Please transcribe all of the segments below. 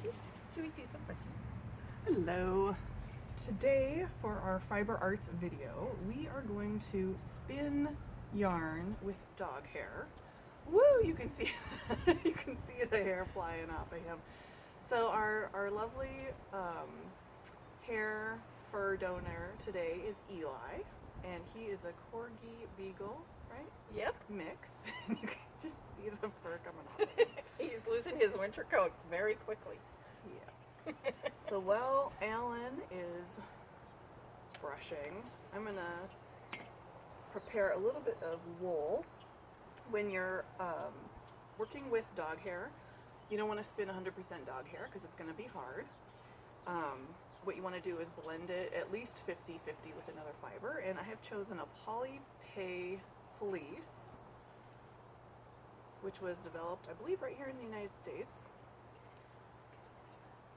Should we do some questions? Hello. Today for our fiber arts video, we are going to spin yarn with dog hair. Woo! You can see you can see the hair flying off of him. So our lovely hair fur donor today is Eli, and he is a Corgi Beagle, right? Yep. Mix. You can just see the fur coming off of him. He's losing his winter coat very quickly. Yeah. So while Alan is brushing, I'm gonna prepare a little bit of wool. When you're working with dog hair, you don't want to spin 100% dog hair because it's going to be hard. What you want to do is blend it at least 50-50 with another fiber, and I have chosen a polypay fleece, which was developed, I believe, right here in the United States.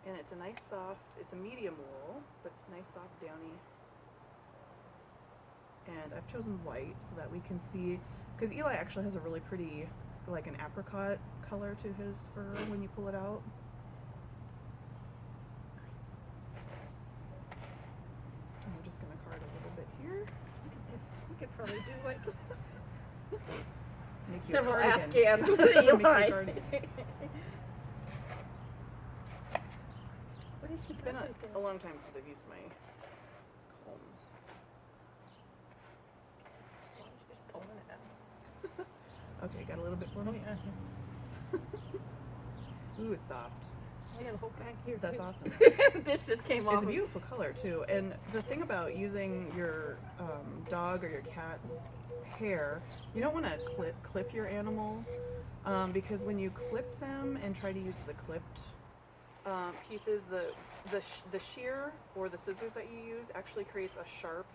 And it's a nice soft, it's a medium wool, but it's nice soft downy. And I've chosen white so that we can see, because Eli actually has a really pretty, like an apricot color to his fur when you pull it out. And I'm just going to card a little bit here. Look at this. We could probably do like Make you a several cardigan. Afghans with Make you a Eli. cardigan. What is she It's been doing? a long time since I've used my combs. Why is this pulling it out? Okay, got a little bit for me? Ooh, it's soft. I got a whole back here. That's too. awesome. This just came off. It's a beautiful color too, and the thing about using your dog or your cat's hair, you don't want to clip your animal, because when you clip them and try to use the clipped pieces, the shear or the scissors that you use actually creates a sharp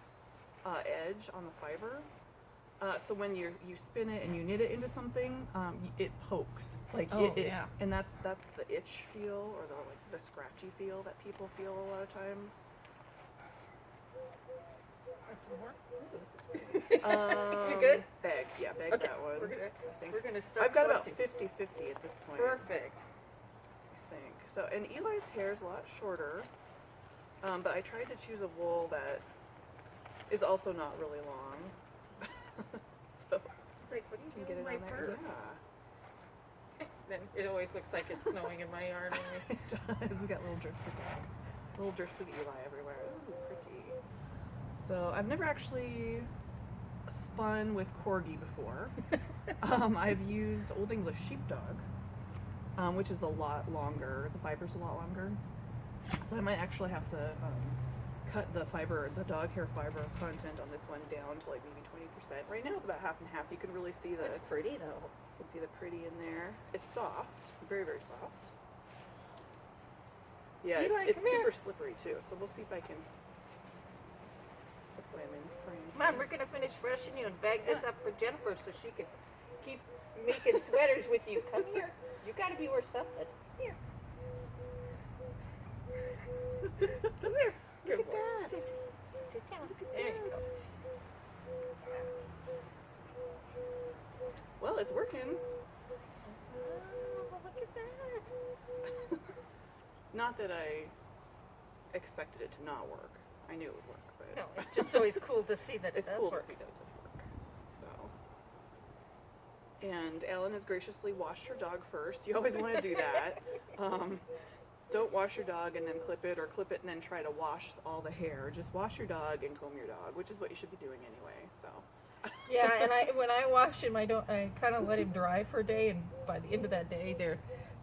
edge on the fiber. So when you spin it and you knit it into something, it pokes. Like yeah. And that's the itch feel or the scratchy feel that people feel a lot of times. You good? Bag, yeah, bag Okay, that one. we're gonna start. I've got about collecting. 50-50 at this point. Perfect. I think. So, and Eli's hair is a lot shorter, but I tried to choose a wool that is also not really long. So It's like, what do you get do it with my on there. fur? Yeah. Then it always looks like it's snowing in my yard. It does. We got little drifts of Eli everywhere. Ooh, pretty. So I've never actually spun with Corgi before. I've used Old English Sheepdog, which is a lot longer. The fiber's a lot longer. So I might actually have to cut the dog hair fiber content on this one down to like maybe 20%. Right now it's about half and half. You can really see It's pretty though. you can see the pretty in there. It's soft, very, very soft. Yeah, Eli, it's come here. super slippery too. So we'll see if I can. Hopefully I'm in frame. Come on, we're gonna finish brushing you and bag this up for Jennifer so she can keep making sweaters with you. Come here. You gotta be worth something. Here. Come here. Good boy. that. Sit down. There you go. Well, it's working. Oh, look at that. Not that I expected it to not work. I knew it would work, but No, it's just always cool to see that it it's does cool work. to see that it does work. So, and Ellen has graciously washed her dog first. You always want to do that. Don't wash your dog and then clip it, or clip it and then try to wash all the hair. Just wash your dog and comb your dog, which is what you should be doing anyway. So. Yeah, and when I wash him, I kind of let him dry for a day, and by the end of that day,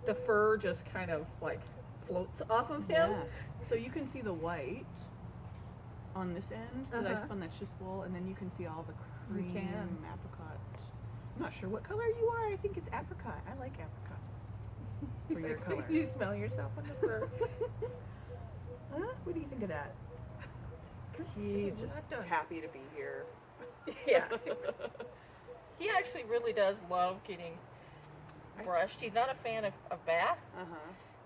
the fur just kind of like floats off of him. Yeah. So you can see the white on this end that I spun. That's just wool, and then you can see all the cream apricot. I'm not sure what color you are. I think it's apricot. I like apricot for your color. You smell yourself on the fur. Huh? What do you think of that? He's We're just not done. happy to be here. Yeah. He actually really does love getting brushed. He's not a fan of bath,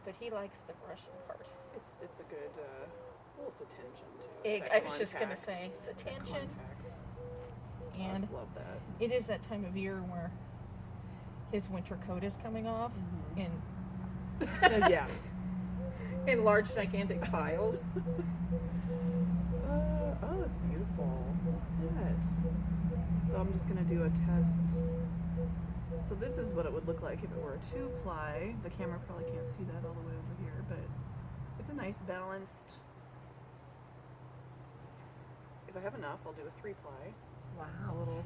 but he likes the brushing part. It's a good. Well, it's attention too. I was just gonna say it's attention, and Dogs love that. it is that time of year where his winter coat is coming off, and Yeah. in large, gigantic piles. Oh, that's beautiful. Look at it. So I'm just gonna do a test. So this is what it would look like if it were a 2-ply. The camera probably can't see that all the way over here, but it's a nice balanced. If I have enough, I'll do a 3-ply. Wow. A little.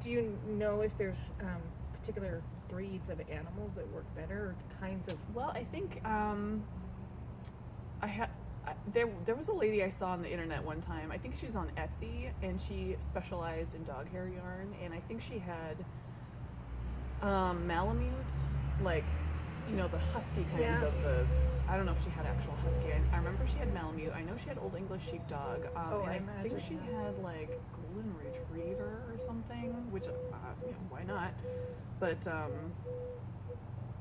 Do you know if there's particular breeds of animals that work better, or kinds of? Well, I think there was a lady I saw on the internet one time. I think she was on Etsy, and she specialized in dog hair yarn, and I think she had Malamute, like, you know, the husky kinds of the. I don't know if she had actual husky. I remember she had Malamute. I know she had Old English Sheepdog. And I think she had like Golden Retriever or something, which you know, why not? But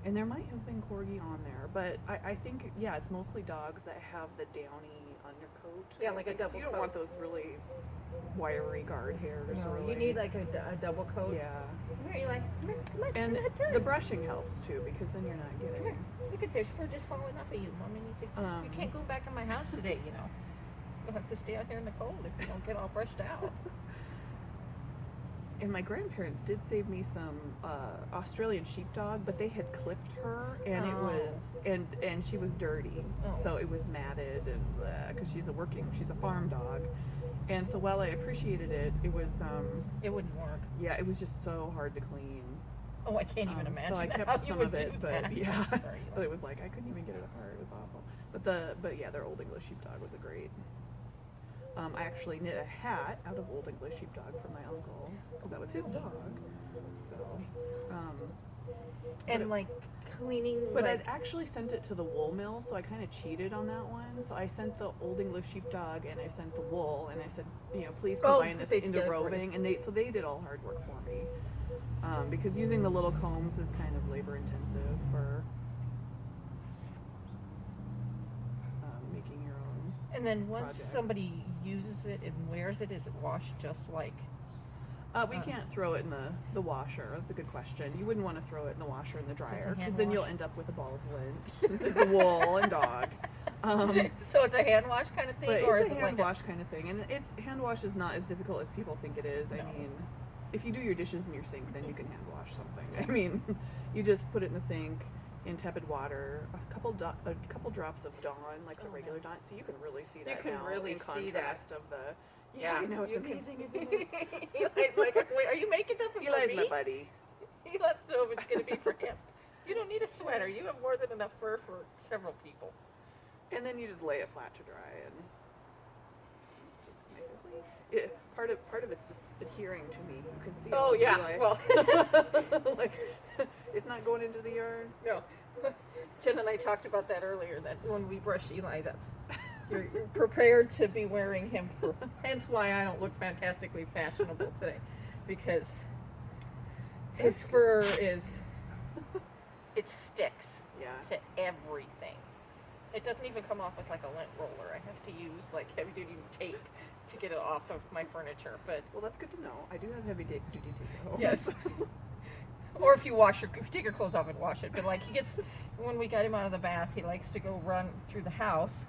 and there might have been Corgi on there, but I think it's mostly dogs that have the downy undercoat. Yeah, like a double so you don't coat. want those really wiry guard hairs. No, really. you need like a double coat. Yeah. Come here, Eli. Come on. And we're not done. the brushing helps too, because then you're not Come getting. here. Look at there's fur just falling off of you. Mommy needs to. You can't go back in my house today. You know. You'll have to stay out here in the cold if you don't get all brushed out. And my grandparents did save me some Australian sheepdog, but they had clipped her, and it was and she was dirty, so it was matted, and because she's a farm dog, and so while I appreciated it, it was it wouldn't work. Yeah, it was just so hard to clean. Oh, I can't even imagine. So I how kept you some would of it, do but that. yeah, Sorry, but it was like I couldn't even get it apart. It was awful. But yeah, their Old English Sheepdog was a great. I actually knit a hat out of Old English Sheepdog for my uncle because that was his dog. So, and like cleaning. But like, I'd actually sent it to the wool mill, so I kind of cheated on that one. So I sent the Old English Sheepdog and I sent the wool, and I said, you know, please combine this into roving, and they did all hard work for me because using the little combs is kind of labor intensive for. Making your own. And then once projects. somebody uses it and wears it, is it washed just like? We can't throw it in the washer. That's a good question. You wouldn't want to throw it in the washer and the dryer because hand then you'll wash? end up with a ball of lint since it's a wool and dog. So it's a hand wash kind of thing, But or it's is a it hand like wash kind of thing, and it's hand wash is not as difficult as people think it is. No. I mean, if you do your dishes in your sink, then you can hand wash something. I mean, you just put it in the sink in tepid water, a couple drops of Dawn, like the regular Dawn, so you can really see that. You can now really in see that. contrast of the. Yeah, I know it's amazing, isn't it? Eli's like, wait, are you making that for Eli's me? my buddy. He lets know if it's going to be for him. You don't need a sweater. You have more than enough fur for several people. And then you just lay it flat to dry, and just basically, part of it's just adhering to me. You can see. Oh it, yeah, Eli. well, like it's not going into the yarn. no. Jen and I talked about that earlier. That when we brush Eli, you're prepared to be wearing him for. Hence why I don't look fantastically fashionable today, because his fur it sticks to everything. It doesn't even come off with like a lint roller. I have to use like heavy duty tape to get it off of my furniture. But Well, that's good to know. I do have heavy duty tape at home. yes. Or if you take your clothes off and wash it. But like when we got him out of the bath, he likes to go run through the house.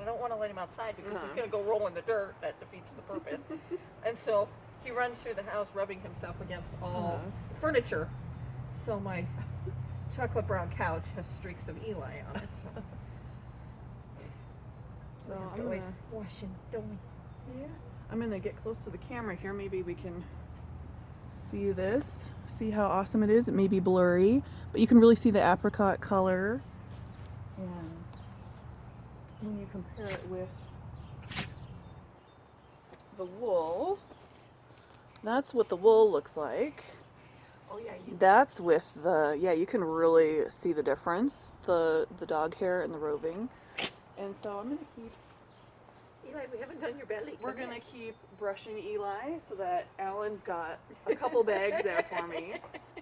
I don't want to let him outside because he's going to go roll in the dirt. That defeats the purpose. And so he runs through the house rubbing himself against all the furniture. So my chocolate brown couch has streaks of Eli on it. So I'm always washing, don't we? Yeah. I'm going to get close to the camera here. Maybe we can see this. See how awesome it is. It may be blurry, but you can really see the apricot color. And when you compare it with the wool, that's what the wool looks like. Oh yeah, That's with you can really see the difference, the dog hair and the roving. And so I'm going to keep Eli, we haven't done your belly. We're going to keep brushing Eli so that Alan's got a couple bags there for me.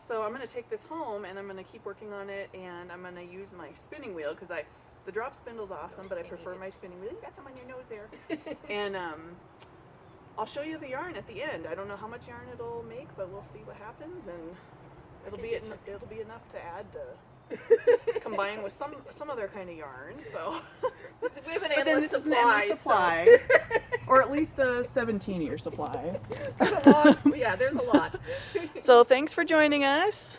So I'm going to take this home and I'm going to keep working on it, and I'm going to use my spinning wheel because the drop spindle's awesome, but I prefer my spinning wheel. You got some on your nose there. And I'll show you the yarn at the end. I don't know how much yarn it'll make, but we'll see what happens, and it'll be enough to add combined with some other kind of yarn. So, We have an but then endless this supply. is an endless supply, or at least a 17-year supply. So. There's a lot. Yeah, there's a lot. So thanks for joining us.